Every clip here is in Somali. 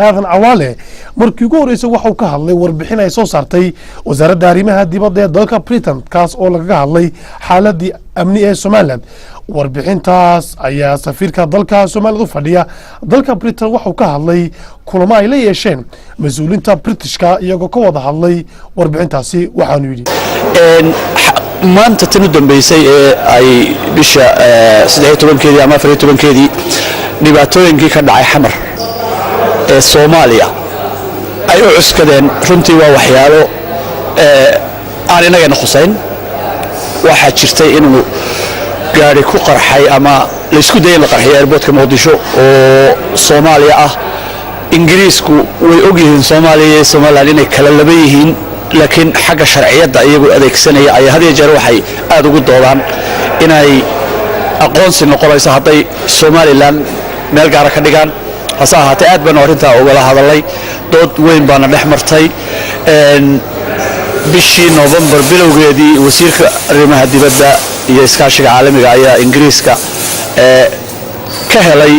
aadan cawaale markii ugu horeysay waxuu ka hadlay warbixin ay soo saartay wasaaradda arrimaha dibadda ee dalka Britain kaas oo laga hadlay xaaladii amni ee Soomaaliland warbixintaas ayaa safiirka dalka Soomaaliland u fadhiya dalka Britain waxuu ka hadlay kulamo ay la yeesheen mas'uuliyiinta Britishka iyagoo ka wada hadlay warbixintaasi waxaanu yidhi maanta tan u dambeysay ee ay bisha 13keedii ama 14keedii dhibaatooyinkii ka dhacay xamar ee Soomaaliya ay u cuskadeen runtii waa waxyaalo aan inaga khusayn waxa jirtay inuu gaari ku qarxay ama la isku dayay la qarxiyo airportka Muqdisho oo Soomaaliya ah Ingiriisku way ogyihiin Soomaaliya iyo Soomaaliland inay kala laba yihiin laakiin xagga sharciyada iyagu adeegsanaya ay had iyo jeer waxay aad ugu doodaan inay aqoonsi noqonayso haday Soomaaliland meel gaar ah ka dhigaan hasa ahaatee aad baan arinta uga hadalay dood weyn baan dhex martay bishii November bilowgeedii wasiirka arrimaha dibadda iyo iskaashiga caalamiga ayaa Ingiriiska ka helay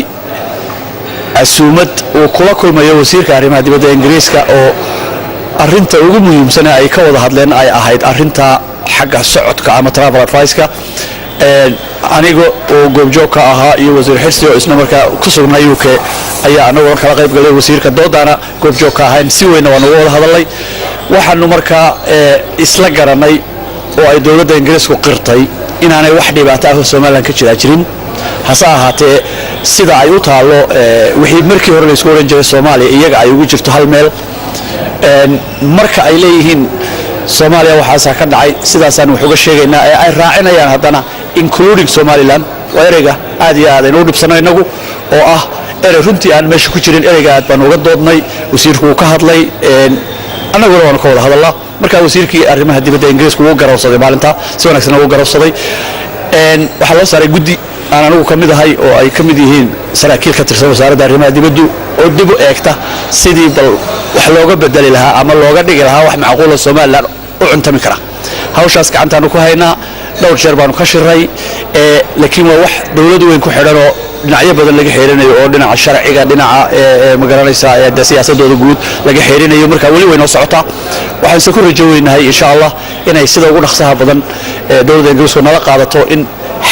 asuumad oo kula kulmayo wasiirka arrimaha dibadda Ingiriiska oo arinta ugu muhiimsan ay ka wada hadleen ay ahayd arinta xagga socodka ama travel advice-ka aniga oo goobjoog ahaa iyo wasiir xirsi oo isna markaa ku sugnay UK ayaa anagu kala qayb galay wasiirka doodana goobjoog ahaan si weyn oo wada hadalay waxaanu markaa isla garanay oo ay dawladda Ingiriisku qirtay inaanay wax dhibaato ah Soomaaliland ka jirin hasa ahaatee sida ay u taalo wixii markii hore la isku oran jiray Soomaaliya iyaga ay ugu jirto hal meel marka ay leeyihiin Soomaaliya waxa ka dhacay sidaasaan wax uga sheegaynaa ay raacinayaan hadana including Somaliland weerayga aad iyo aad inuu dhibsano inagu oo ah runtii aan meesha ku jirin ereyga aad baan uga doodnay wasiirku uu ka hadlay anagu waan ka wada hadalnaa marka wasiirkii arrimaha dibadda Ingiriiska uu garoonsaday maalinta si wanaagsan uu garoonsaday waxa loo saaray guddi aan anagu kamid ahay oo ay kamid yihiin saraakiil ka tirsan wasaaradda arrimaha dibadda oo dib u eegta sidii bal wax looga bedeli lahaa ama looga dhigi lahaa wax macquul ah Soomaaliland u cuntami kara hawshaas gacantaanu ku haynaa dhowr jeer baanu ka shiray laakiin waa wax dawladdu weyn ku xidhan oo dhinacyo badan laga xeerinayo oo dhinaca sharciga dhinaca magaranaysa ee siyaasadooda guud laga xeerinayo marka wali weyn oo socota waxaan ku rajaynahay insha Allah inay sida ugu dhaqsaha badan dawladda Ingiriiska nala qaadato in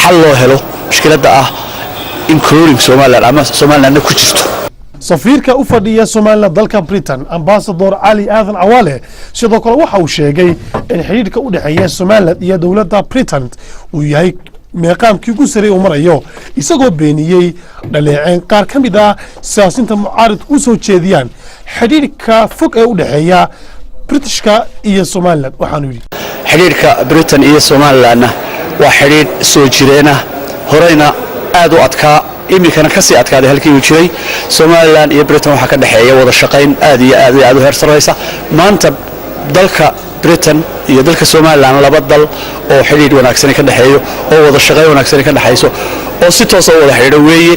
xal loo helo mushkiladda ah including Somaliland ama Somaliland ku jirto safiirka u fadhiya Somaliland dalka Britain ambassador Ali Aadan Cawaale sidoo kale waxa uu sheegay in xiriirka u dhaxeeya Somaliland iyo dawladda Britain uu yahay meeqaamkii ugu sareeyay u marayo isagoo beeniyay dhaleeceen qaar kamid ah siyaasadda mucaaradka u soo jeediyaan xiriirka fog ee u dhaxeeya Britishka iyo Somaliland waxaanu yiri xiriirka Britain iyo Somaliland waa xiriir soo jireena horeyna aad u adkaa imikana ka sii adkaaday halkii uu jiray Somaliland iyo Britain waxa ka dhaxeeya wada shaqayn aad iyo aad u heer sareysa maanta dalka Britain iyo dalka Somaliland laba dal oo xiriir wanaagsan ka dhaxeeyo oo wada shaqayn wanaagsan ka dhaxayso oo si toos ah wada xiriir weeye